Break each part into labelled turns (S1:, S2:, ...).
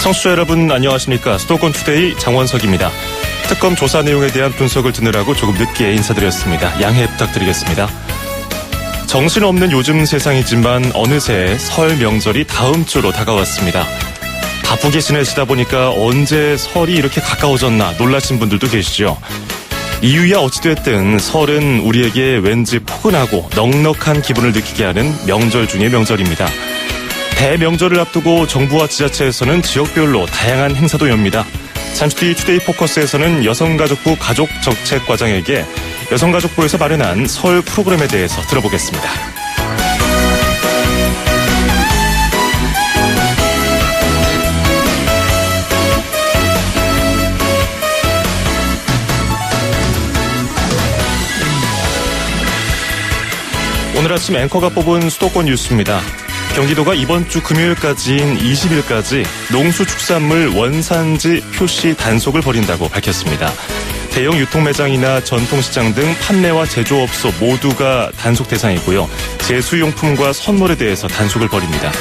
S1: 청취자 여러분 안녕하십니까. 수도권 투데이 장원석입니다. 특검 조사 내용에 대한 분석을 듣느라고 조금 늦게 인사드렸습니다. 양해 부탁드리겠습니다. 정신없는 요즘 세상이지만 어느새 설 명절이 다음 주로 다가왔습니다. 바쁘게 지내시다 보니까 언제 설이 이렇게 가까워졌나 놀라신 분들도 계시죠. 이유야 어찌됐든 설은 우리에게 왠지 포근하고 넉넉한 기분을 느끼게 하는 명절 중의 명절입니다. 대명절을 앞두고 정부와 지자체에서는 지역별로 다양한 행사도 엽니다. 잠시 뒤 투데이 포커스에서는 여성가족부 가족정책과장에게 여성가족부에서 마련한 설 프로그램에 대해서 들어보겠습니다. 오늘 아침 앵커가 뽑은 수도권 뉴스입니다. 경기도가 이번 주 금요일까지인 20일까지 농수축산물 원산지 표시 단속을 벌인다고 밝혔습니다. 대형 유통매장이나 전통시장 등 판매와 제조업소 모두가 단속 대상이고요. 제수용품과 선물에 대해서 단속을 벌입니다.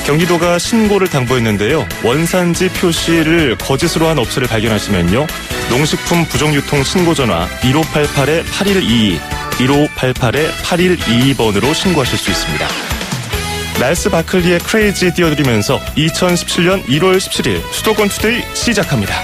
S1: 경기도가 신고를 당부했는데요. 원산지 표시를 거짓으로 한 업체를 발견하시면요. 농식품 부정유통 신고전화 1588-8122, 1588-8122번으로 신고하실 수 있습니다. 날스 바클리의 크레이지 띄워드리면서 2017년 1월 17일 수도권 투데이 시작합니다.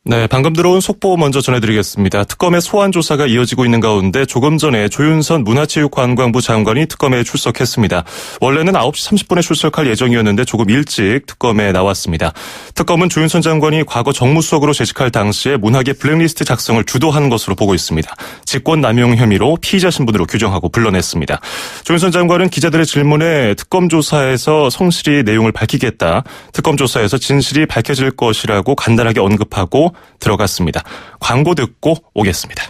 S1: 네, 방금 들어온 속보 먼저 전해드리겠습니다. 특검의 소환 조사가 이어지고 있는 가운데 조금 전에 조윤선 문화체육관광부 장관이 특검에 출석했습니다. 원래는 9시 30분에 출석할 예정이었는데 조금 일찍 특검에 나왔습니다. 특검은 조윤선 장관이 과거 정무수석으로 재직할 당시에 문학의 블랙리스트 작성을 주도한 것으로 보고 있습니다. 직권남용 혐의로 피의자 신분으로 규정하고 불러냈습니다. 조윤선 장관은 기자들의 질문에 특검 조사에서 성실히 내용을 밝히겠다. 특검 조사에서 진실이 밝혀질 것이라고 간단하게 언급하고 들어갔습니다. 광고 듣고 오겠습니다.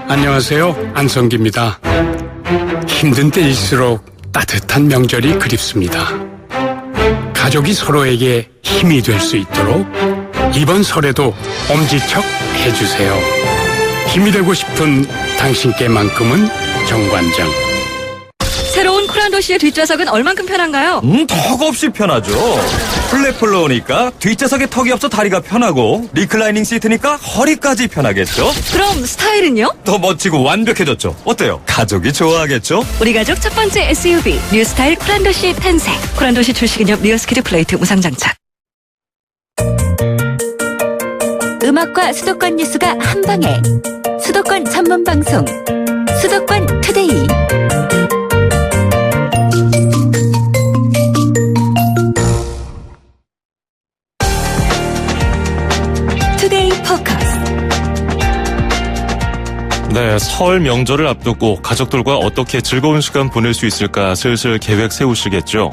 S2: 안녕하세요. 안성기입니다. 힘든 때일수록 따뜻한 명절이 그립습니다. 가족이 서로에게 힘이 될 수 있도록 이번 설에도 엄지척 해주세요. 힘이 되고 싶은 당신께만큼은 정관장.
S3: 새로운 코란도시의 뒷좌석은 얼만큼 편한가요?
S4: 턱없이 편하죠. 플랫플로우니까 뒷좌석에 턱이 없어 다리가 편하고 리클라이닝 시트니까 허리까지 편하겠죠.
S3: 그럼 스타일은요?
S4: 더 멋지고 완벽해졌죠. 어때요? 가족이 좋아하겠죠?
S3: 우리 가족 첫 번째 SUV 뉴스타일 코란도시 탄생. 코란도시 출시 기념 리어스키드 플레이트 무상 장착.
S5: 음악과 수도권 뉴스가 한방에 수도권 전문 방송 수도권 투데이.
S1: 네, 설 명절을 앞두고 가족들과 어떻게 즐거운 시간 보낼 수 있을까 슬슬 계획 세우시겠죠.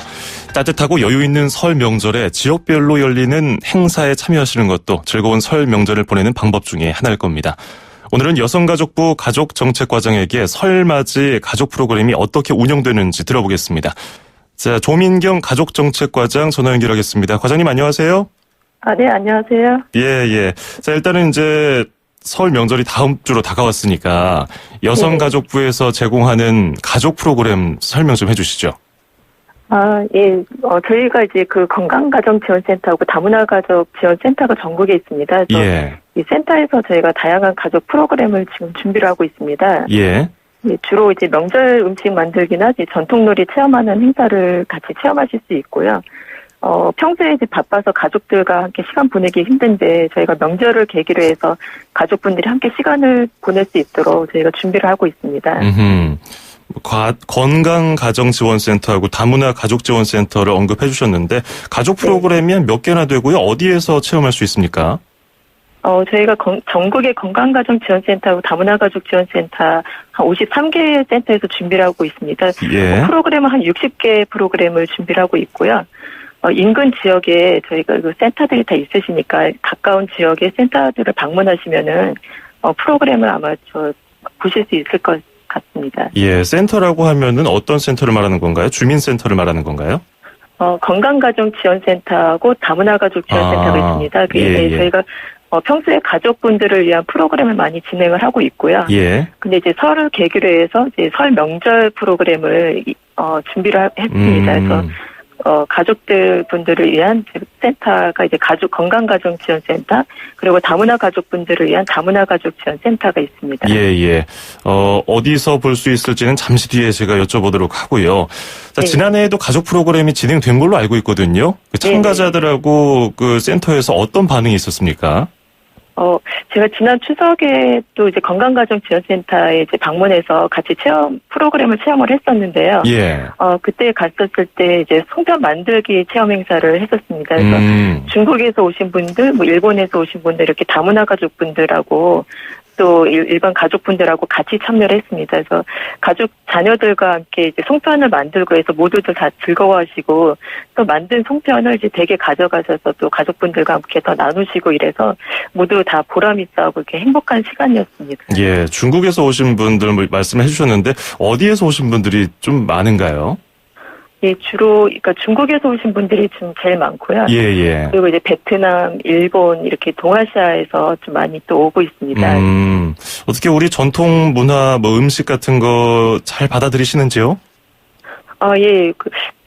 S1: 따뜻하고 여유 있는 설 명절에 지역별로 열리는 행사에 참여하시는 것도 즐거운 설 명절을 보내는 방법 중에 하나일 겁니다. 오늘은 여성가족부 가족정책과장에게 설맞이 가족 프로그램이 어떻게 운영되는지 들어보겠습니다. 자, 조민경 가족정책과장 전화 연결하겠습니다. 과장님 안녕하세요.
S6: 네, 안녕하세요.
S1: 예. 자, 일단은 이제 설 명절이 다음 주로 다가왔으니까 여성가족부에서 제공하는 가족 프로그램 설명 좀 해주시죠.
S6: 저희가 이제 그 건강가정지원센터하고 다문화가족지원센터가 전국에 있습니다. 그래서 이 센터에서 저희가 다양한 가족 프로그램을 지금 준비를 하고 있습니다. 주로 이제 명절 음식 만들기나 이제 전통놀이 체험하는 행사를 같이 체험하실 수 있고요. 평소에 이제 바빠서 가족들과 함께 시간 보내기 힘든데 저희가 명절을 계기로 해서 가족분들이 함께 시간을 보낼 수 있도록 저희가 준비를 하고 있습니다.
S1: 건강가정지원센터하고 다문화가족지원센터를 언급해 주셨는데 가족 프로그램이 몇 개나 되고요. 어디에서 체험할 수 있습니까?
S6: 저희가 전국의 건강가정지원센터하고 다문화가족지원센터 한 53개 센터에서 준비를 하고 있습니다. 프로그램은 한 60개 프로그램을 준비를 하고 있고요. 인근 지역에 저희가 그 센터들이 다 있으시니까 가까운 지역의 센터들을 방문하시면은 프로그램을 아마 보실 수 있을 것 같습니다.
S1: 센터라고 하면은 어떤 센터를 말하는 건가요? 주민센터를 말하는 건가요?
S6: 건강가정지원센터하고 다문화가족지원센터가 있습니다. 저희가 평소에 가족분들을 위한 프로그램을 많이 진행을 하고 있고요.
S1: 예.
S6: 근데 이제 설을 계기로 해서 이제 설 명절 프로그램을 준비를 했습니다. 그래서 가족들 분들을 위한 센터가 이제 건강가정지원센터, 그리고 다문화 가족분들을 위한 다문화 가족지원센터가 있습니다.
S1: 예. 어디서 볼 수 있을지는 잠시 뒤에 제가 여쭤보도록 하고요. 자,
S6: 네.
S1: 지난해에도 가족 프로그램이 진행된 걸로 알고 있거든요. 그 참가자들하고 그 센터에서 어떤 반응이 있었습니까?
S6: 제가 지난 추석에 또 이제 건강가정지원센터에 이제 방문해서 같이 프로그램을 체험을 했었는데요.
S1: 예.
S6: 그때 갔었을 때 이제 송편 만들기 체험 행사를 했었습니다. 그래서 중국에서 오신 분들, 뭐 일본에서 오신 분들, 이렇게 다문화 가족분들하고 또 일반 가족분들하고 같이 참여를 했습니다. 그래서 가족 자녀들과 함께 이제 송편을 만들고 해서 모두들 다 즐거워하시고, 또 만든 송편을 이제 댁에 가져가셔서 또 가족분들과 함께 더 나누시고 이래서 모두 다 보람 있어하고 이렇게 행복한 시간이었습니다.
S1: 예, 중국에서 오신 분들 말씀해 주셨는데 어디에서 오신 분들이 좀 많은가요?
S6: 예, 주로, 그러니까 중국에서 오신 분들이 좀 제일 많고요.
S1: 예.
S6: 그리고 이제 베트남, 일본, 이렇게 동아시아에서 좀 많이 또 오고 있습니다.
S1: 어떻게 우리 전통 문화, 뭐 음식 같은 거 잘 받아들이시는지요?
S6: 예.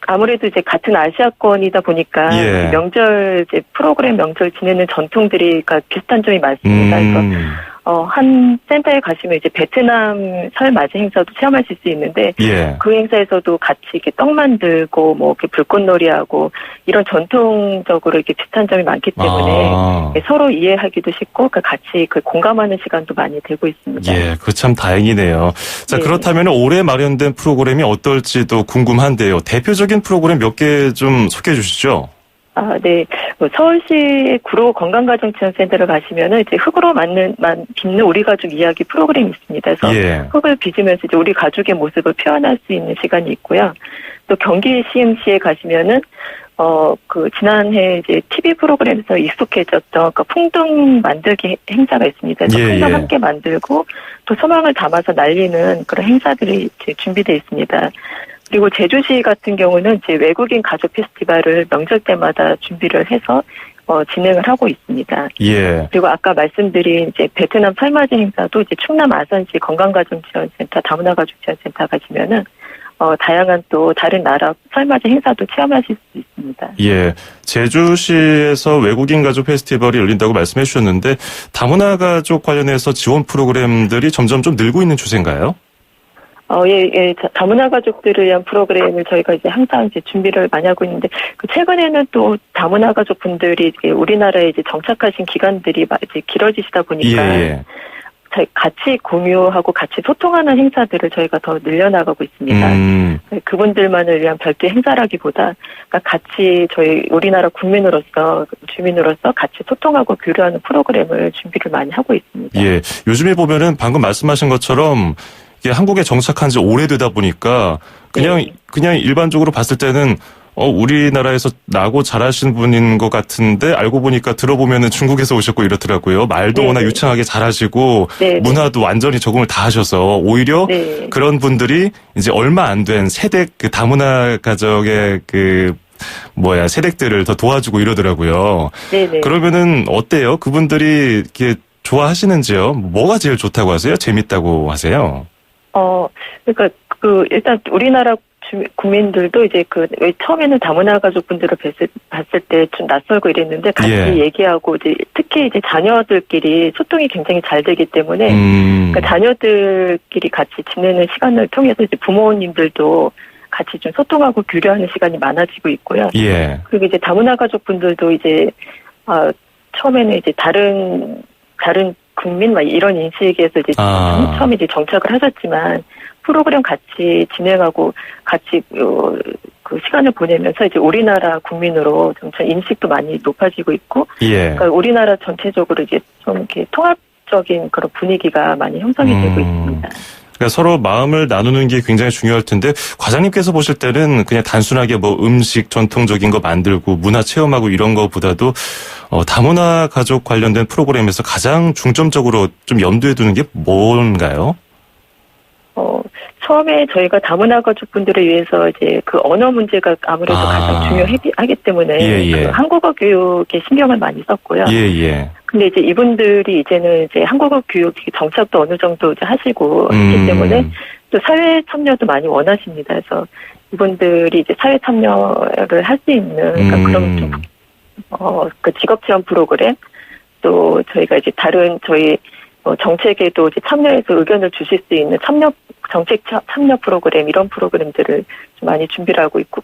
S6: 아무래도 이제 같은 아시아권이다 보니까
S1: 예.
S6: 명절, 이제 프로그램 명절 지내는 전통들이 비슷한 점이 많습니다. 그래서 한 센터에 가시면 이제 베트남 설 맞이 행사도 체험하실 수 있는데,
S1: 예.
S6: 그 행사에서도 같이 이렇게 떡 만들고 뭐 이렇게 불꽃놀이하고 이런 전통적으로 이렇게 비슷한 점이 많기 때문에 서로 이해하기도 쉽고 같이 공감하는 시간도 많이 되고 있습니다.
S1: 예, 그 참 다행이네요. 자,
S6: 네.
S1: 그렇다면 올해 마련된 프로그램이 어떨지도 궁금한데요. 대표적인 프로그램 몇 개 좀 소개해 주시죠.
S6: 네. 서울시 구로 건강가정지원센터를 가시면은 이제 흙으로 빚는 우리 가족 이야기 프로그램이 있습니다. 그래서
S1: 예.
S6: 흙을 빚으면서 이제 우리 가족의 모습을 표현할 수 있는 시간이 있고요. 또 경기 CMC에 가시면은 지난해 이제 TV 프로그램에서 익숙해졌던 풍등 만들기 행사가 있습니다. 그래서 풍등 함께 만들고 또 소망을 담아서 날리는 그런 행사들이 이제 준비되어 있습니다. 그리고 제주시 같은 경우는 이제 외국인 가족 페스티벌을 명절 때마다 준비를 해서 진행을 하고 있습니다.
S1: 예.
S6: 그리고 아까 말씀드린 이제 베트남 설맞이 행사도 이제 충남 아산시 건강가정지원센터 다문화 가족지원센터 가시면은 다양한 또 다른 나라 설맞이 행사도 체험하실 수 있습니다.
S1: 예. 제주시에서 외국인 가족 페스티벌이 열린다고 말씀해 주셨는데 다문화 가족 관련해서 지원 프로그램들이 점점 좀 늘고 있는 추세인가요?
S6: 예. 다문화 가족들을 위한 프로그램을 저희가 이제 항상 이제 준비를 많이 하고 있는데, 최근에는 또 다문화 가족 분들이 이제 우리나라에 이제 정착하신 기간들이 이제 길어지시다 보니까.
S1: 예.
S6: 같이 공유하고 같이 소통하는 행사들을 저희가 더 늘려나가고 있습니다. 그분들만을 위한 별도의 행사라기보다 같이 저희 우리나라 주민으로서 같이 소통하고 교류하는 프로그램을 준비를 많이 하고 있습니다.
S1: 예. 요즘에 보면은 방금 말씀하신 것처럼 이게 한국에 정착한 지 오래되다 보니까 그냥 일반적으로 봤을 때는 우리나라에서 나고 자라신 분인 것 같은데 알고 보니까 들어보면은 중국에서 오셨고 이렇더라고요. 말도 워낙 유창하게 잘하시고 문화도 완전히 적응을 다 하셔서 오히려 그런 분들이 이제 얼마 안 된 세댁 다문화 가족의 세댁들을 더 도와주고 이러더라고요.
S6: 네네.
S1: 그러면은 어때요? 그분들이 이렇게 좋아하시는지요? 뭐가 제일 좋다고 하세요? 재밌다고 하세요?
S6: 그러니까 일단 우리나라 국민들도 이제 처음에는 다문화 가족분들을 봤을 때 좀 낯설고 이랬는데 같이 얘기하고 이제 특히 이제 자녀들끼리 소통이 굉장히 잘 되기 때문에 그러니까 자녀들끼리 같이 지내는 시간을 통해서 이제 부모님들도 같이 좀 소통하고 교류하는 시간이 많아지고 있고요.
S1: 예.
S6: 그리고 이제 다문화 가족분들도 이제 처음에는 이제 다른 국민 이런 인식에서 이제 처음에 이제 정착을 하셨지만 프로그램 같이 진행하고 같이 시간을 보내면서 이제 우리나라 국민으로 점차 인식도 많이 높아지고 있고, 그러니까 우리나라 전체적으로 이제 좀 이렇게 통합적인 그런 분위기가 많이 형성이 되고 있습니다.
S1: 그러니까 서로 마음을 나누는 게 굉장히 중요할 텐데 과장님께서 보실 때는 그냥 단순하게 음식 전통적인 거 만들고 문화 체험하고 이런 거보다도 다문화 가족 관련된 프로그램에서 가장 중점적으로 좀 염두에 두는 게 뭔가요?
S6: 처음에 저희가 다문화 가족분들을 위해서 이제 언어 문제가 아무래도 가장 중요하기 때문에 한국어 교육에 신경을 많이 썼고요. 근데 이제 이분들이 이제는 이제 한국어 교육 정착도 어느 정도 이제 하시고 있기 때문에 또 사회 참여도 많이 원하십니다. 그래서 이분들이 이제 사회 참여를 할 수 있는 그러니까 그런 좀 그 직업 체험 프로그램 또 저희가 이제 다른 저희 정책에도 이제 참여해서 의견을 주실 수 있는 정책 참여 프로그램 이런 프로그램들을 좀 많이 준비를 하고 있고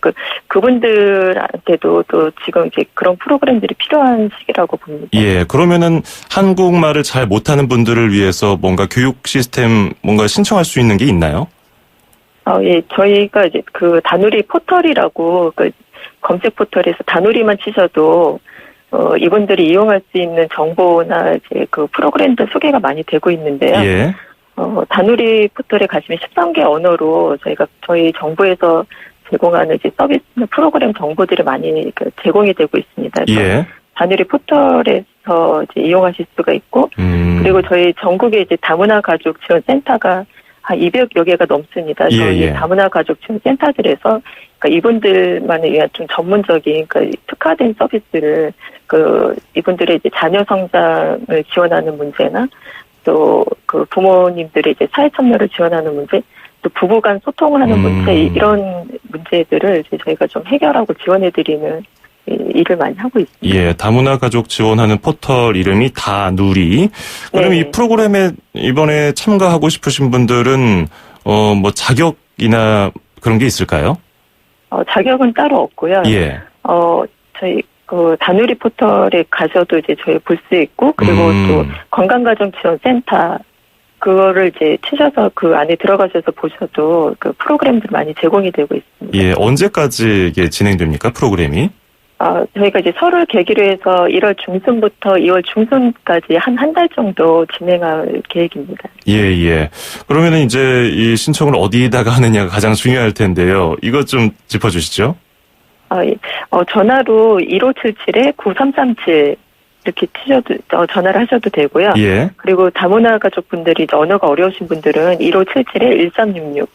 S6: 그분들한테도 또 지금 이제 그런 프로그램들이 필요한 시기라고 봅니다.
S1: 예, 그러면은 한국말을 잘 못하는 분들을 위해서 뭔가 교육 시스템 뭔가 신청할 수 있는 게 있나요?
S6: 예, 저희가 이제 그 다누리 포털이라고 그 검색 포털에서 다누리만 치셔도 이분들이 이용할 수 있는 정보나 이제 그 프로그램들 소개가 많이 되고 있는데요.
S1: 예.
S6: 다누리 포털에 가시면 13개 언어로 저희 정부에서 제공하는 이제 서비스 프로그램 정보들이 많이 제공이 되고 있습니다.
S1: 예.
S6: 다누리 포털에서 이제 이용하실 수가 있고, 그리고 저희 전국에 이제 다문화 가족 지원 센터가 한 200여 개가 넘습니다. 저희 다문화 가족 지원 센터들에서 그러니까 이분들만을 위한 좀 전문적인 그러니까 특화된 서비스를 이분들의 이제 자녀 성장을 지원하는 문제나 또 그 부모님들의 이제 사회 참여를 지원하는 문제, 또 부부간 소통을 하는 문제 이런 문제들을 이제 저희가 좀 해결하고 지원해드리는 일을 많이 하고 있습니다.
S1: 예, 다문화 가족 지원하는 포털 이름이 다누리. 그럼
S6: 네.
S1: 이 프로그램에 이번에 참가하고 싶으신 분들은 뭐 자격이나 그런 게 있을까요?
S6: 자격은 따로 없고요.
S1: 예.
S6: 저희 그 다누리 포털에 가셔도 이제 저희 볼 수 있고 그리고 또 건강가정지원센터 그거를 이제 치셔서 그 안에 들어가셔서 보셔도 그 프로그램들 많이 제공이 되고 있습니다.
S1: 예, 언제까지 이게 진행됩니까, 프로그램이?
S6: 저희가 이제 설을 계기로 해서 1월 중순부터 2월 중순까지 한 달 정도 진행할 계획입니다.
S1: 예. 그러면은 이제 이 신청을 어디다가 하느냐가 가장 중요할 텐데요. 이것 좀 짚어주시죠. 전화로 1577-9337 이렇게 전화를 하셔도 되고요. 예.
S6: 그리고 다문화 가족분들이 이제 언어가 어려우신 분들은 1577-1366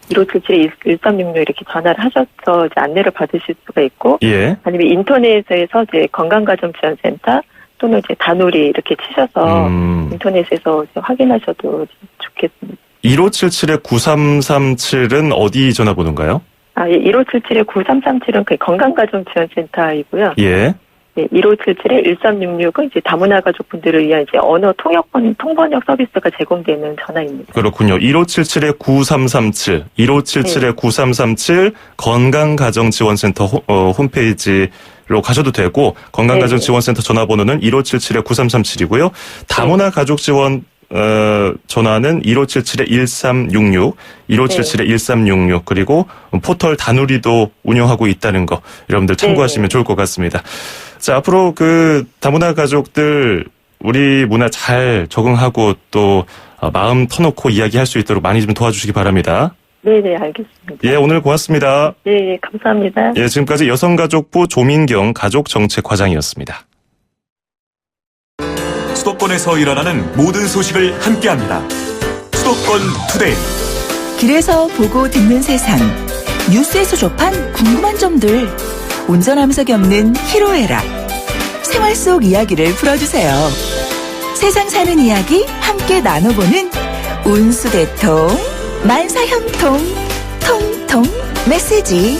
S6: 1577-1366 이렇게 전화를 하셔서 이제 안내를 받으실 수가 있고,
S1: 예.
S6: 아니면 인터넷에서 이제 건강가정지원센터 또는 이제 다누리 이렇게 치셔서 인터넷에서 이제 확인하셔도 좋겠습니다.
S1: 1577-9337은 어디 전화번호인가요?
S6: 1577-9337은 그 건강가정지원센터이고요.
S1: 예.
S6: 1577-1366은 이제 다문화 가족분들을 위한 이제 언어 통번역 서비스가 제공되는 전화입니다.
S1: 그렇군요. 1577-9337, 1577-9337 건강가정지원센터 홈페이지로 가셔도 되고, 건강가정지원센터 전화번호는 1577-9337이고요. 다문화 가족지원 전화는 1577-1366, 1577-1366, 그리고 포털 다누리도 운영하고 있다는 거, 여러분들 참고하시면 좋을 것 같습니다. 자, 앞으로 그 다문화 가족들 우리 문화 잘 적응하고 또 마음 터놓고 이야기할 수 있도록 많이 좀 도와주시기 바랍니다.
S6: 네네, 알겠습니다.
S1: 예, 오늘 고맙습니다.
S6: 네, 감사합니다.
S1: 예, 지금까지 여성가족부 조민경 가족정책과장이었습니다.
S7: 수도권에서 일어나는 모든 소식을 함께합니다. 수도권 투데이.
S8: 길에서 보고 듣는 세상, 뉴스에서 접한 궁금한 점들, 운전하면서 겪는 희로애락, 생활 속 이야기를 풀어주세요. 세상 사는 이야기 함께 나눠보는 운수대통, 만사형통, 통통 메시지.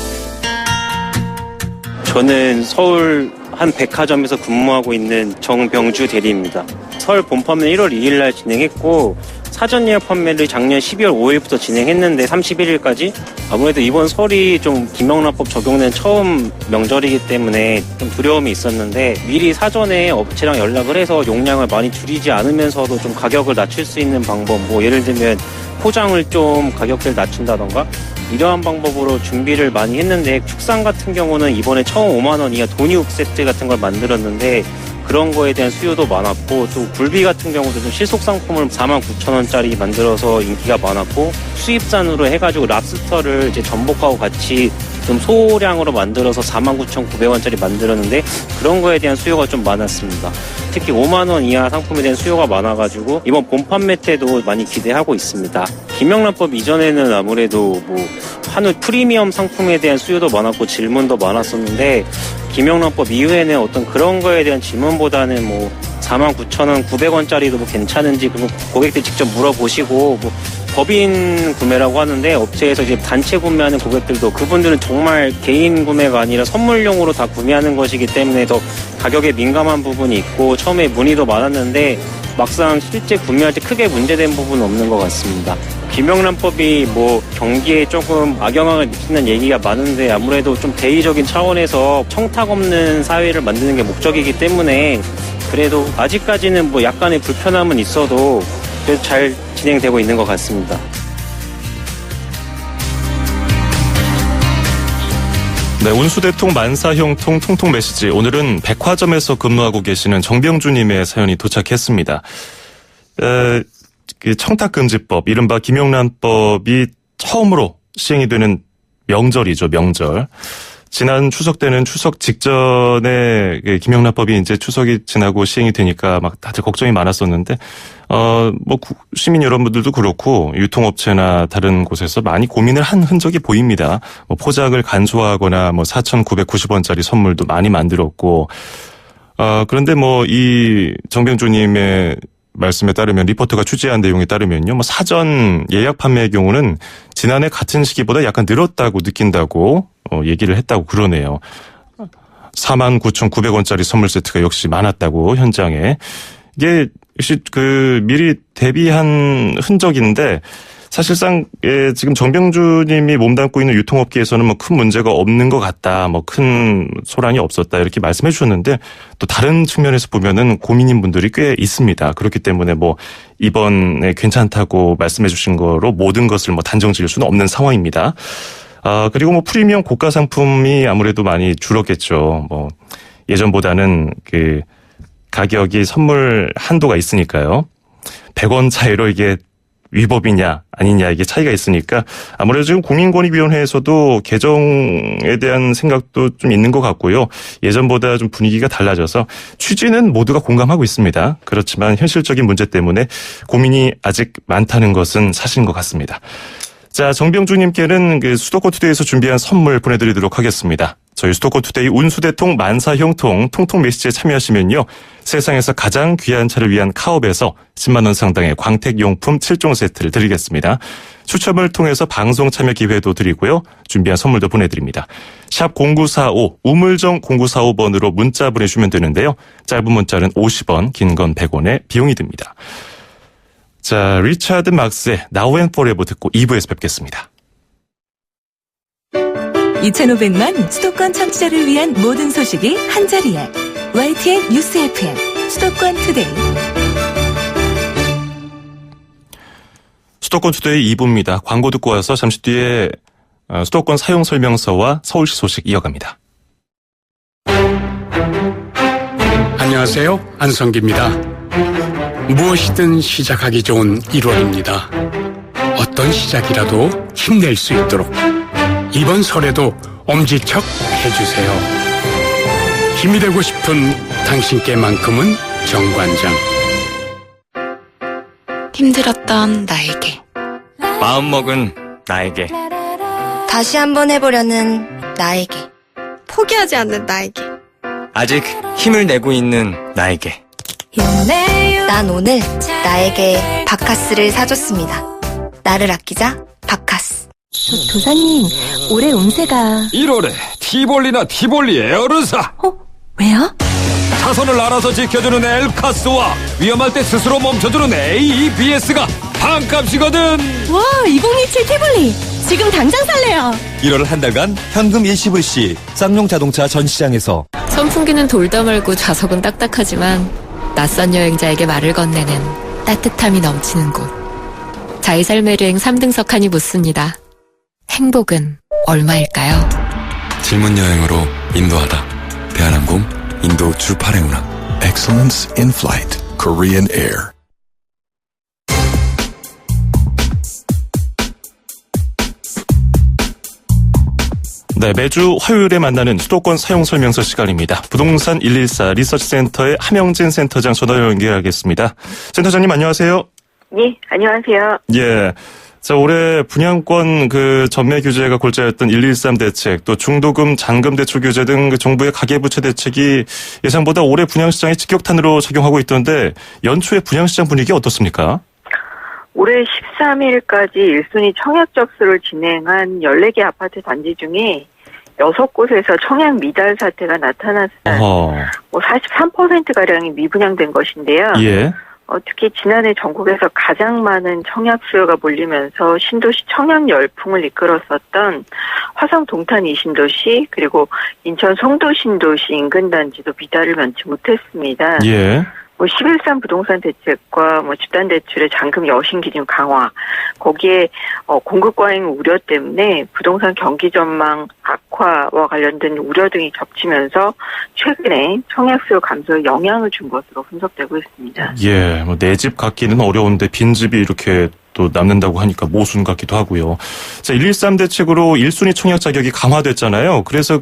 S9: 저는 서울 한 백화점에서 근무하고 있는 정병주 대리입니다. 설 본판매 1월 2일 날 진행했고, 사전 예약 판매를 작년 12월 5일부터 진행했는데 31일까지 아무래도 이번 설이 좀 김영란법 적용된 처음 명절이기 때문에 좀 두려움이 있었는데, 미리 사전에 업체랑 연락을 해서 용량을 많이 줄이지 않으면서도 좀 가격을 낮출 수 있는 방법, 뭐 예를 들면 포장을 좀 가격대를 낮춘다던가 이러한 방법으로 준비를 많이 했는데, 축산 같은 경우는 이번에 처음 5만 원 이하 돈이육 세트 같은 걸 만들었는데 그런 거에 대한 수요도 많았고, 또 굴비 같은 경우도 좀 실속 상품을 49,000원짜리 만들어서 인기가 많았고, 수입산으로 해가지고 랍스터를 이제 전복하고 같이 좀 소량으로 만들어서 49,900원짜리 만들었는데 그런 거에 대한 수요가 좀 많았습니다. 특히 5만 원 이하 상품에 대한 수요가 많아가지고 이번 본 판매 때도 많이 기대하고 있습니다. 김영란법 이전에는 아무래도 뭐 한우 프리미엄 상품에 대한 수요도 많았고 질문도 많았었는데, 김영란법 이후에는 어떤 그런 거에 대한 질문보다는 뭐 49,000원, 900원짜리도 뭐 괜찮은지 그거 고객들 직접 물어보시고 뭐 법인 구매라고 하는데 업체에서 이제 단체 구매하는 고객들도 그분들은 정말 개인 구매가 아니라 선물용으로 다 구매하는 것이기 때문에 더 가격에 민감한 부분이 있고 처음에 문의도 많았는데 막상 실제 구매할 때 크게 문제된 부분은 없는 것 같습니다. 김영란법이 뭐 경기에 조금 악영향을 미치는 얘기가 많은데 아무래도 좀 대의적인 차원에서 청탁 없는 사회를 만드는 게 목적이기 때문에 그래도 아직까지는 뭐 약간의 불편함은 있어도 그래도 잘 진행되고 있는 것 같습니다.
S1: 네, 운수대통 만사형통 통통 메시지. 오늘은 백화점에서 근무하고 계시는 정병주님의 사연이 도착했습니다. 그 청탁금지법, 이른바 김영란법이 처음으로 시행이 되는 명절이죠, 명절. 지난 추석 때는 추석 직전에 김영란법이 이제 추석이 지나고 시행이 되니까 막 다들 걱정이 많았었는데, 뭐 시민 여러분들도 그렇고 유통업체나 다른 곳에서 많이 고민을 한 흔적이 보입니다. 뭐 포장을 간소화하거나 뭐 4,990원짜리 선물도 많이 만들었고, 그런데 뭐 이 정병주님의 말씀에 따르면 리포터가 취재한 내용에 따르면요, 뭐 사전 예약 판매의 경우는 지난해 같은 시기보다 약간 늘었다고 느낀다고 얘기를 했다고 그러네요. 49,900원짜리 선물 세트가 역시 많았다고 현장에. 이게 역시 그 미리 대비한 흔적인데 사실상 지금 정병주님이 몸담고 있는 유통업계에서는 뭐 큰 문제가 없는 것 같다, 뭐 큰 소란이 없었다 이렇게 말씀해 주셨는데 또 다른 측면에서 보면은 고민인 분들이 꽤 있습니다. 그렇기 때문에 뭐 이번에 괜찮다고 말씀해 주신 거로 모든 것을 뭐 단정 지을 수는 없는 상황입니다. 그리고 뭐 프리미엄 고가 상품이 아무래도 많이 줄었겠죠. 뭐 예전보다는 그 가격이 선물 한도가 있으니까요. 100원 차이로 이게 위법이냐 아니냐 이게 차이가 있으니까 아무래도 지금 국민권익위원회에서도 개정에 대한 생각도 좀 있는 것 같고요. 예전보다 좀 분위기가 달라져서 취지는 모두가 공감하고 있습니다. 그렇지만 현실적인 문제 때문에 고민이 아직 많다는 것은 사실인 것 같습니다. 자, 정병주님께는 그 수도권 투데이에서 준비한 선물 보내드리도록 하겠습니다. 저희 수도권 투데이 운수대통 만사형통 통통 메시지에 참여하시면요, 세상에서 가장 귀한 차를 위한 카옵에서 10만 원 상당의 광택용품 7종 세트를 드리겠습니다. 추첨을 통해서 방송 참여 기회도 드리고요, 준비한 선물도 보내드립니다. 샵 0945 우물정 0945번으로 문자 보내주시면 되는데요, 짧은 문자는 50원, 긴 건 100원의 비용이 듭니다. 자, 리차드 막스의 Now and Forever 듣고 2부에서 뵙겠습니다.
S5: 2,500만 수도권 청취자를 위한 모든 소식이 한자리에 YTN 뉴스 FM 수도권 투데이.
S1: 수도권 투데이 2부입니다. 광고 듣고 와서 잠시 뒤에 수도권 사용 설명서와 서울시 소식 이어갑니다.
S2: 안녕하세요. 안성기입니다. 무엇이든 시작하기 좋은 1월입니다. 어떤 시작이라도 힘낼 수 있도록 이번 설에도 엄지척 해주세요. 힘이 되고 싶은 당신께만큼은 정관장.
S10: 힘들었던 나에게,
S4: 마음먹은 나에게,
S10: 다시 한번 해보려는 나에게, 포기하지 않는 나에게,
S4: 아직 힘을 내고 있는 나에게.
S10: 난 오늘 나에게 바카스를 사줬습니다. 나를 아끼자 바카스.
S5: 도사님, 올해 운세가
S4: 1월에 티볼리나 티볼리 에어르사.
S5: 왜요?
S4: 차선을 알아서 지켜주는 엘카스와 위험할 때 스스로 멈춰주는 AEBS가 반값이거든.
S5: 와, 2027 티볼리 지금 당장 살래요.
S11: 1월 한 달간 현금 일시불시 쌍용 자동차 전시장에서.
S12: 선풍기는 돌다 말고 좌석은 딱딱하지만 낯선 여행자에게 말을 건네는 따뜻함이 넘치는 곳. 자의 삶의 여행 3등석 칸이 묻습니다. 행복은 얼마일까요?
S13: 질문 여행으로 인도하다. 대한항공 인도 출발행 운항.
S14: Excellence in Flight. Korean Air.
S1: 네, 매주 화요일에 만나는 수도권 사용 설명서 시간입니다. 부동산 114 리서치센터의 함영진 센터장 전화 연결하겠습니다. 센터장님 안녕하세요.
S6: 네, 안녕하세요.
S1: 예, 자, 올해 분양권 전매 규제가 골자였던 113 대책, 또 중도금, 잔금 대출 규제 등 정부의 가계부채 대책이 예상보다 올해 분양시장에 직격탄으로 작용하고 있던데 연초에 분양시장 분위기 어떻습니까?
S6: 올해 13일까지 1순위 청약 접수를 진행한 14개 아파트 단지 중에 6곳에서 청약 미달 사태가 나타나서 43%가량이 미분양된 것인데요.
S1: 예.
S6: 특히 지난해 전국에서 가장 많은 청약 수요가 몰리면서 신도시 청약 열풍을 이끌었었던 화성 동탄 이신도시 그리고 인천 송도 신도시 인근 단지도 미달을 면치 못했습니다.
S1: 예.
S6: 11.3 부동산 대책과 집단 대출의 잔금 여신 기준 강화, 거기에 공급 과잉 우려 때문에 부동산 경기 전망 악화와 관련된 우려 등이 겹치면서 최근에 청약 수요 감소에 영향을 준 것으로 분석되고 있습니다.
S1: 예, 내 집 갖기는 어려운데 빈집이 이렇게 또 남는다고 하니까 모순 같기도 하고요. 자, 113 대책으로 1순위 청약 자격이 강화됐잖아요. 그래서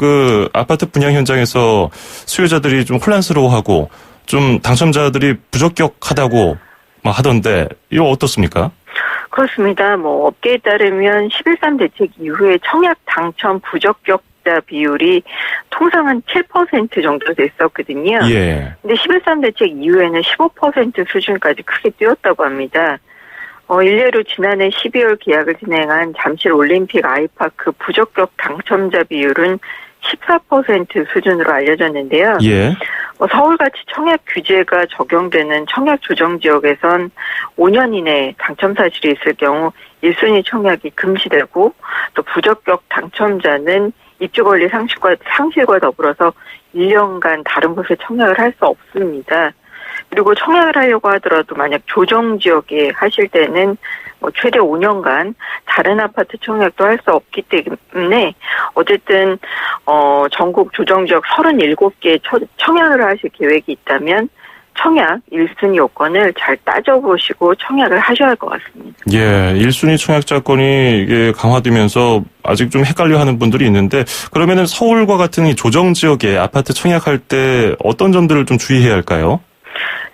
S1: 아파트 분양 현장에서 수요자들이 좀 혼란스러워하고 좀 당첨자들이 부적격하다고 하던데 이거 어떻습니까?
S6: 그렇습니다. 업계에 따르면 11.3 대책 이후에 청약 당첨 부적격자 비율이 통상 한 7% 정도 됐었거든요.
S1: 예.
S6: 근데 11.3 대책 이후에는 15% 수준까지 크게 뛰었다고 합니다. 일례로 지난해 12월 계약을 진행한 잠실 올림픽 아이파크 부적격 당첨자 비율은 14% 수준으로 알려졌는데요.
S1: 예.
S6: 서울같이 청약 규제가 적용되는 청약 조정 지역에선 5년 이내 당첨 사실이 있을 경우 1순위 청약이 금지되고 또 부적격 당첨자는 입주 권리 상실과 더불어서 1년간 다른 곳에 청약을 할 수 없습니다. 그리고 청약을 하려고 하더라도 만약 조정 지역에 하실 때는 최대 5년간 다른 아파트 청약도 할 수 없기 때문에 어쨌든 전국 조정 지역 37개 청약을 하실 계획이 있다면 청약 1순위 요건을 잘 따져보시고 청약을 하셔야 할 것 같습니다.
S1: 예, 1순위 청약자권이 이게 강화되면서 아직 좀 헷갈려하는 분들이 있는데 그러면은 서울과 같은 이 조정 지역에 아파트 청약할 때 어떤 점들을 좀 주의해야 할까요?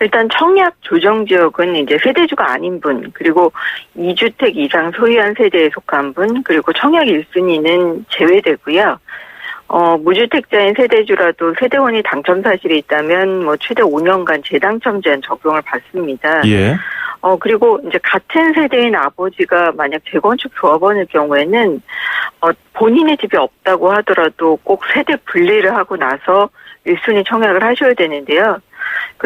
S6: 일단 청약 조정 지역은 이제 세대주가 아닌 분, 그리고 2주택 이상 소유한 세대에 속한 분, 그리고 청약 1순위는 제외되고요. 무주택자인 세대주라도 세대원이 당첨 사실이 있다면 최대 5년간 재당첨 제한 적용을 받습니다.
S1: 예.
S6: 그리고 이제 같은 세대인 아버지가 만약 재건축 조합원일 경우에는 본인의 집이 없다고 하더라도 꼭 세대 분리를 하고 나서 1순위 청약을 하셔야 되는데요.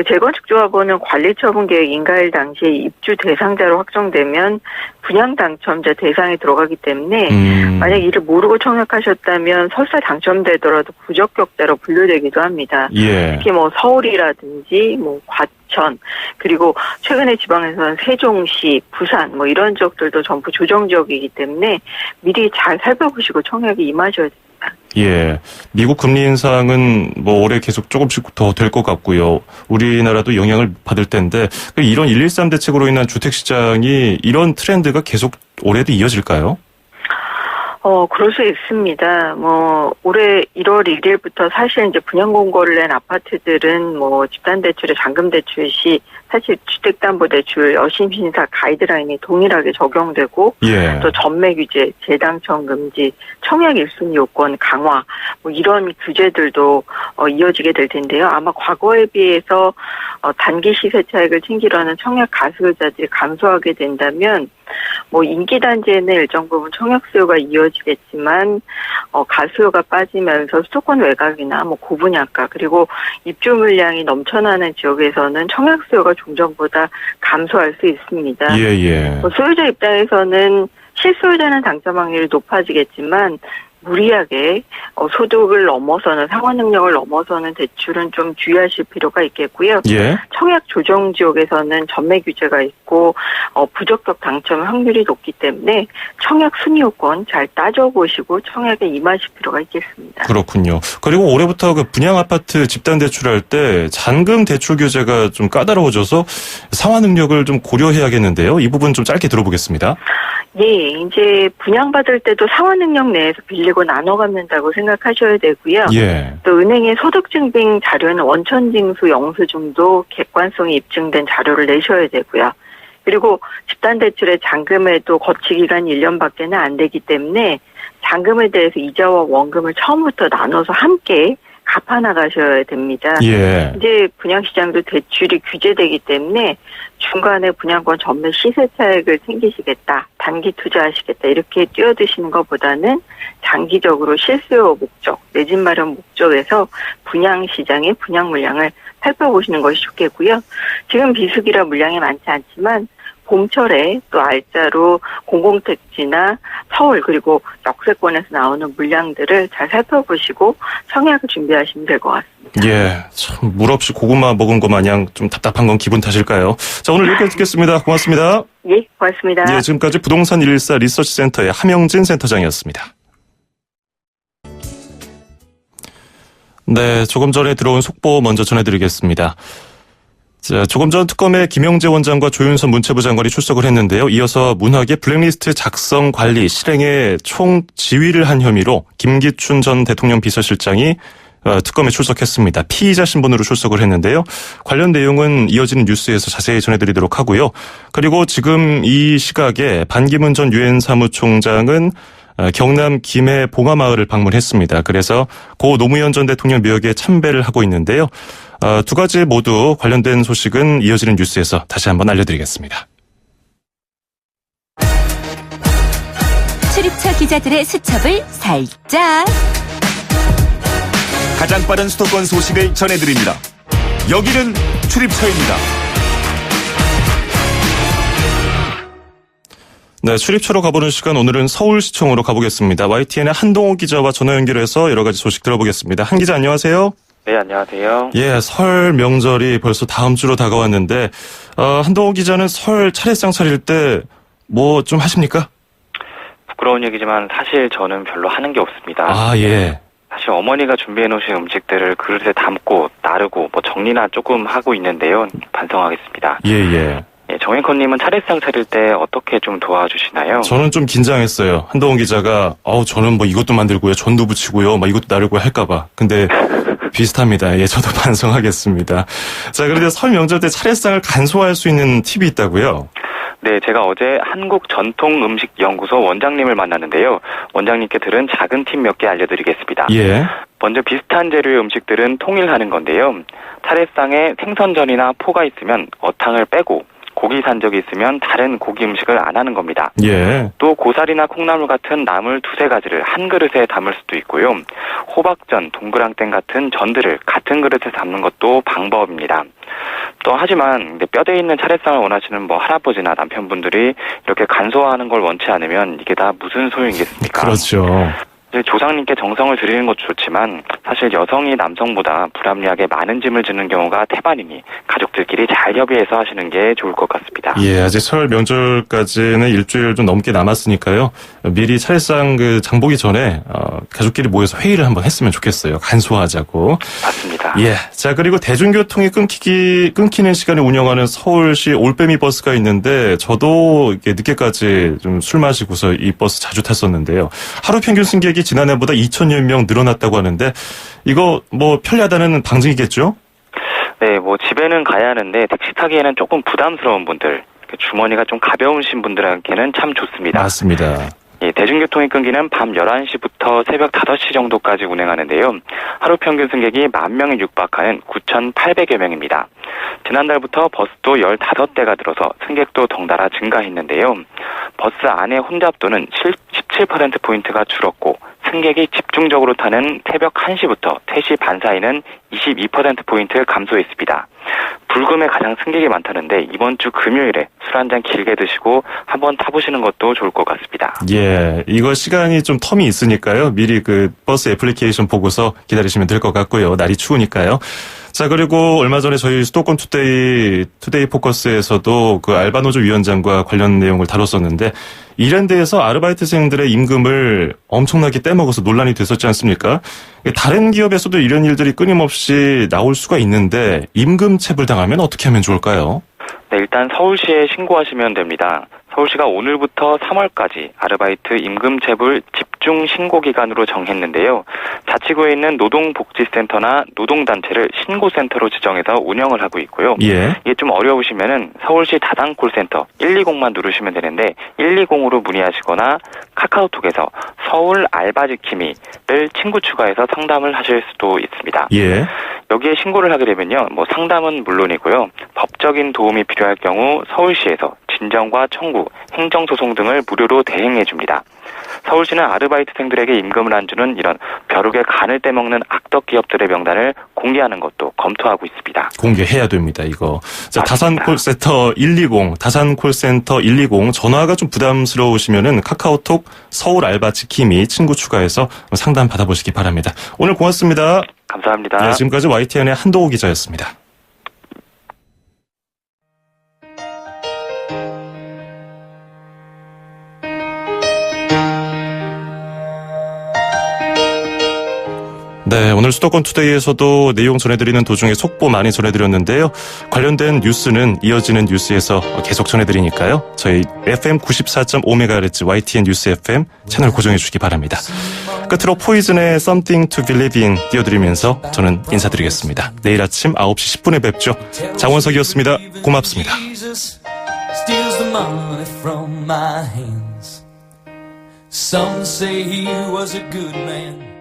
S6: 재건축 조합원은 관리처분 계획 인가일 당시에 입주 대상자로 확정되면 분양 당첨자 대상에 들어가기 때문에 만약 이를 모르고 청약하셨다면 설사 당첨되더라도 부적격자로 분류되기도 합니다.
S1: 예.
S6: 특히 서울이라든지 과천 그리고 최근에 지방에서는 세종시, 부산 이런 지역들도 전부 조정 지역이기 때문에 미리 잘 살펴보시고 청약에 임하셔야 됩니다.
S1: 예. 미국 금리 인상은 올해 계속 조금씩 더 될 것 같고요. 우리나라도 영향을 받을 텐데 이런 113 대책으로 인한 주택 시장이 이런 트렌드가 계속 올해도 이어질까요?
S6: 그럴 수 있습니다. 올해 1월 1일부터 사실 이제 분양 공고를 낸 아파트들은 집단 대출의 잔금 대출 시 사실 주택담보대출 여신 심사 가이드라인이 동일하게 적용되고
S1: 예.
S6: 또 전매 규제, 재당첨 금지, 청약 1순위 요건 강화 이런 규제들도 이어지게 될 텐데요. 아마 과거에 비해서 단기 시세 차익을 챙기려는 청약 가수요자들이 감소하게 된다면 인기 단지에는 일정 부분 청약 수요가 이어지겠지만 가수요가 빠지면서 수도권 외곽이나 고분양가 그리고 입주 물량이 넘쳐나는 지역에서는 청약 수요가 종전보다 감소할 수 있습니다.
S1: 예.
S6: 소유자 입장에서는 실소유자는 당첨 확률이 높아지겠지만 무리하게 소득을 넘어서는 상환 능력을 넘어서는 대출은 좀 주의하실 필요가 있겠고요.
S1: 예.
S6: 청약 조정 지역에서는 전매 규제가 있고 부적격 당첨 확률이 높기 때문에 청약 순위 요건 잘 따져보시고 청약에 임하실 필요가 있겠습니다.
S1: 그렇군요. 그리고 올해부터 분양 아파트 집단 대출할 때 잔금 대출 규제가 좀 까다로워져서 상환 능력을 좀 고려해야겠는데요. 이 부분 좀 짧게 들어보겠습니다.
S6: 예, 이제 분양받을 때도 상환 능력 내에서 빌리고 나눠 갚는다고 생각하셔야 되고요.
S1: 예.
S6: 또 은행의 소득증빙 자료는 원천징수 영수증도 객관성이 입증된 자료를 내셔야 되고요. 그리고 집단대출의 잔금에도 거치 기간이 1년밖에는 안 되기 때문에 잔금에 대해서 이자와 원금을 처음부터 나눠서 함께 갚아나가셔야 됩니다.
S1: 예.
S6: 이제 분양시장도 대출이 규제되기 때문에 중간에 분양권 전매 시세 차익을 챙기시겠다, 단기 투자하시겠다 이렇게 뛰어드시는 것보다는 장기적으로 실수요 목적, 내 집 마련 목적에서 분양시장의 분양 물량을 살펴보시는 것이 좋겠고요. 지금 비수기라 물량이 많지 않지만 봄철에 또 알짜로 공공택지나 서울 그리고 역세권에서 나오는 물량들을 잘 살펴보시고 청약을 준비하시면 될 것 같습니다.
S1: 예, 참 물 없이 고구마 먹은 것 마냥 좀 답답한 건 기분 탓일까요? 자, 오늘 여기까지 듣겠습니다. 고맙습니다.
S6: 예, 고맙습니다.
S1: 예, 지금까지 부동산 114 리서치 센터의 함영진 센터장이었습니다. 네, 조금 전에 들어온 속보 먼저 전해드리겠습니다. 자, 조금 전 특검에 김영재 원장과 조윤선 문체부 장관이 출석을 했는데요. 이어서 문학의 블랙리스트 작성 관리 실행에 총 지휘를 한 혐의로 김기춘 전 대통령 비서실장이 특검에 출석했습니다. 피의자 신분으로 출석을 했는데요. 관련 내용은 이어지는 뉴스에서 자세히 전해드리도록 하고요. 그리고 지금 이 시각에 반기문 전 유엔 사무총장은 경남 김해 봉화마을을 방문했습니다. 그래서 고 노무현 전 대통령 묘역에 참배를 하고 있는데요. 두 가지 모두 관련된 소식은 이어지는 뉴스에서 다시 한번 알려드리겠습니다.
S5: 출입처 기자들의 수첩을 살짝.
S7: 가장 빠른 수도권 소식을 전해드립니다. 여기는 출입처입니다.
S1: 네, 출입처로 가보는 시간 오늘은 서울시청으로 가보겠습니다. YTN의 한동호 기자와 전화 연결해서 여러 가지 소식 들어보겠습니다. 한 기자 안녕하세요.
S15: 네, 안녕하세요.
S1: 예, 설 명절이 벌써 다음 주로 다가왔는데 한동호 기자는 설 차례상 차릴 때 뭐 좀 하십니까?
S15: 부끄러운 얘기지만 사실 저는 별로 하는 게 없습니다.
S1: 아, 예.
S15: 사실 어머니가 준비해 놓으신 음식들을 그릇에 담고 나르고 뭐 정리나 조금 하고 있는데요. 반성하겠습니다.
S1: 예.
S15: 예, 정혜커님은 차례상 차릴 때 어떻게 좀 도와주시나요?
S1: 저는 좀 긴장했어요. 한동훈 기자가 저는 뭐 이것도 만들고요, 전도 붙이고요, 막 이것도 나르고 할까봐. 근데 비슷합니다. 예, 저도 반성하겠습니다. 자, 그런데 설 명절 때 차례상을 간소화할 수 있는 팁이 있다고요?
S15: 네, 제가 어제 한국전통음식연구소 원장님을 만났는데요. 원장님께 들은 작은 팁 몇 개 알려드리겠습니다.
S1: 예.
S15: 먼저 비슷한 재료의 음식들은 통일하는 건데요. 차례상에 생선전이나 포가 있으면 어탕을 빼고 고기 산적이 있으면 다른 고기 음식을 안 하는 겁니다.
S1: 예.
S15: 또 고사리나 콩나물 같은 나물 두세 가지를 한 그릇에 담을 수도 있고요. 호박전, 동그랑땡 같은 전들을 같은 그릇에 담는 것도 방법입니다. 또 하지만 뼈대 있는 차례상을 원하시는 뭐 할아버지나 남편분들이 이렇게 간소화하는 걸 원치 않으면 이게 다 무슨 소용이겠습니까?
S1: 그렇죠.
S15: 조상님께 정성을 들이는 것도 좋지만 사실 여성이 남성보다 불합리하게 많은 짐을 지는 경우가 태반이니 가족들끼리 잘 협의해서 하시는 게 좋을 것 같습니다.
S1: 예, 아직 설 명절까지는 일주일 좀 넘게 남았으니까요. 미리 차례상 장보기 전에 가족끼리 모여서 회의를 한번 했으면 좋겠어요. 간소화하자고.
S15: 맞습니다.
S1: 예, 자 그리고 대중교통이 끊기는 시간에 운영하는 서울시 올빼미 버스가 있는데 저도 이렇게 늦게까지 좀 술 마시고서 이 버스 자주 탔었는데요. 하루 평균 승객이 지난해보다 2,000여 명 늘어났다고 하는데 이거 뭐 편리하다는 방증이겠죠?
S15: 네, 뭐 집에는 가야 하는데 택시 타기에는 조금 부담스러운 분들, 주머니가 좀 가벼우신 분들에게는 참 좋습니다.
S1: 맞습니다.
S15: 예, 대중교통이 끊기는 밤 11시부터 새벽 5시 정도까지 운행하는데요. 하루 평균 승객이 10,000명에 육박하는 9,800여 명입니다. 지난달부터 버스도 15대가 들어서 승객도 덩달아 증가했는데요. 버스 안의 혼잡도는 17%포인트가 줄었고 승객이 집중적으로 타는 새벽 1시부터 3시 반 사이는 22%포인트 감소했습니다. 불금에 가장 승객이 많다는데 이번 주 금요일에 술 한잔 길게 드시고 한번 타보시는 것도 좋을 것 같습니다.
S1: 예, 이거 시간이 좀 텀이 있으니까요. 미리 버스 애플리케이션 보고서 기다리시면 될 것 같고요. 날이 추우니까요. 자, 그리고 얼마 전에 저희 수도권 투데이 포커스에서도 알바노조 위원장과 관련 내용을 다뤘었는데 이랜드에서 아르바이트생들의 임금을 엄청나게 떼먹어서 논란이 됐었지 않습니까? 다른 기업에서도 이런 일들이 끊임없이 나올 수가 있는데 임금 체불 당하면 어떻게 하면 좋을까요?
S15: 네, 일단 서울시에 신고하시면 됩니다. 서울시가 오늘부터 3월까지 아르바이트 임금 체불 집중 신고 기간으로 정했는데요. 자치구에 있는 노동복지센터나 노동단체를 신고센터로 지정해서 운영을 하고 있고요.
S1: 예.
S15: 이게 좀 어려우시면은 서울시 다당 콜센터 120만 누르시면 되는데 120으로 문의하시거나 카카오톡에서 서울 알바지킴이를 친구 추가해서 상담을 하실 수도 있습니다.
S1: 예.
S15: 여기에 신고를 하게 되면요, 상담은 물론이고요, 법적인 도움이 필요할 경우 서울시에서 진정과 청구, 행정소송 등을 무료로 대행해 줍니다. 서울시는 아르바이트생들에게 임금을 안 주는 이런 벼룩의 간을 떼먹는 악덕 기업들의 명단을 공개하는 것도 검토하고 있습니다.
S1: 공개해야 됩니다, 이거. 자, 다산콜센터 120 전화가 좀 부담스러우시면은 카카오톡 서울 알바 지킴이 친구 추가해서 상담 받아보시기 바랍니다. 오늘 고맙습니다.
S15: 감사합니다.
S1: 네, 지금까지 YTN의 한도호 기자였습니다. 네, 오늘 수도권 투데이에서도 내용 전해드리는 도중에 속보 많이 전해드렸는데요. 관련된 뉴스는 이어지는 뉴스에서 계속 전해드리니까요. 저희 FM 94.5MHz YTN 뉴스 FM 채널 고정해 주시기 바랍니다. 끝으로 포이즌의 Something to Believe in 띄워드리면서 저는 인사드리겠습니다. 내일 아침 9시 10분에 뵙죠. 장원석이었습니다. 고맙습니다.
S16: Steals the money from my hands. Some say he was a good man.